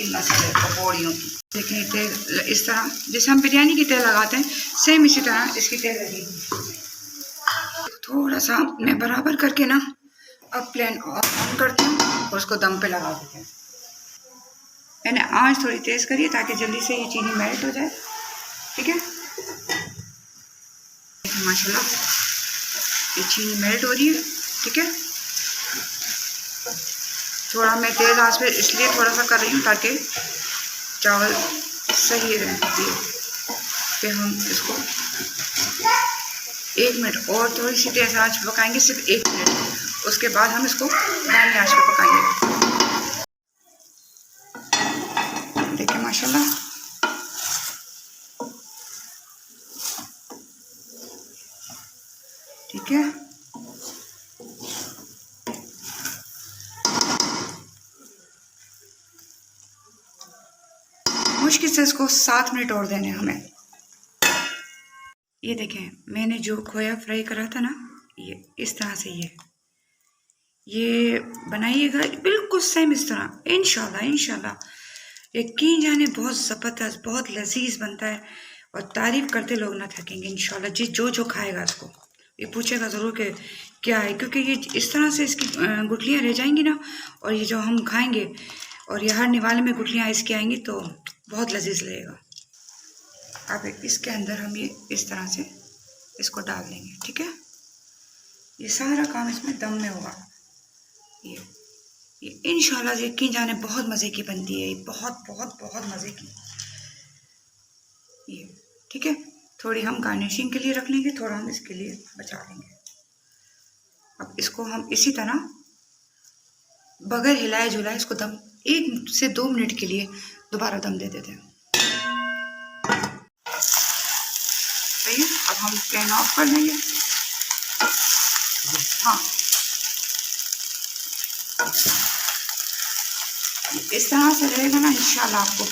इन मसाले पकौड़ियों की। देखिए तेल इस तरह जैसे हम बिरयानी की तेल लगाते हैं, सेम इसी तरह इसकी तेल लगेगी। थोड़ा सा मैं बराबर करके ना अब प्लेन ऑन करती हूँ और उसको दम पे लगा देते हैं। मैंने आंच थोड़ी तेज़ करी है ताकि जल्दी से ये चीनी मेल्ट हो जाए। ठीक है, माशाल्लाह ये चीनी मेल्ट हो रही है। ठीक है, थोड़ा मैं तेज़ आंच पे इसलिए थोड़ा सा कर रही हूँ ताकि चावल सही रहे। फिर हम इसको 1 मिनट और थोड़ी सी तेज़ आंच पे पकाएंगे, सिर्फ 1 मिनट। उसके बाद हम इसको दानी आंच पे पकाएंगे। देखिए माशाल्लाह ठीक है। मुश्किल से इसको 7 मिनट और देने हमें। ये देखें मैंने जो खोया फ्राई करा था ना, ये इस तरह से ये बनाइएगा बिल्कुल सेम इस तरह। इंशाल्लाह यकीन जाने बहुत ज़बरदस्त, बहुत लजीज बनता है और तारीफ़ करते लोग ना थकेंगे इंशाल्लाह। जो खाएगा इसको ये पूछेगा ज़रूर कि क्या है, क्योंकि ये इस तरह से इसकी गुठलियाँ रह जाएंगी ना, और ये जो हम खाएंगे और ये हर निवाले में गुठलियाँ इसकी आएंगी तो बहुत लजीज लगेगा। अब इसके अंदर हम ये इस तरह से इसको डाल देंगे। ठीक है, ये सारा काम इसमें दम में होगा। ये इंशाल्लाह यकीन जाने बहुत मज़े की बनती है, बहुत मज़े की ये। ठीक है, थोड़ी हम गार्निशिंग के लिए रख लेंगे, थोड़ा हम इसके लिए बचा लेंगे। अब इसको हम इसी तरह बगैर हिलाए झुलाए इसको दम 1 से 2 मिनट के लिए दोबारा दम दे देते हैं। सही है, अब हम फ्लेम ऑफ कर देंगे। हाँ, इस तरह से रहेगा ना इंशाल्लाह। आपको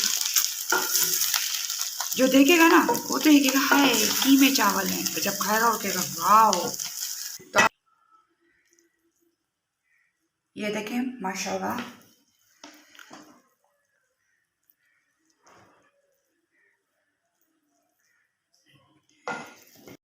जो देखेगा ना वो तो ये कहेगा हाय कीमे चावल हैं, तो जब खाएगा वो कहेगा वाओ। तो ये देखें माशाल्लाह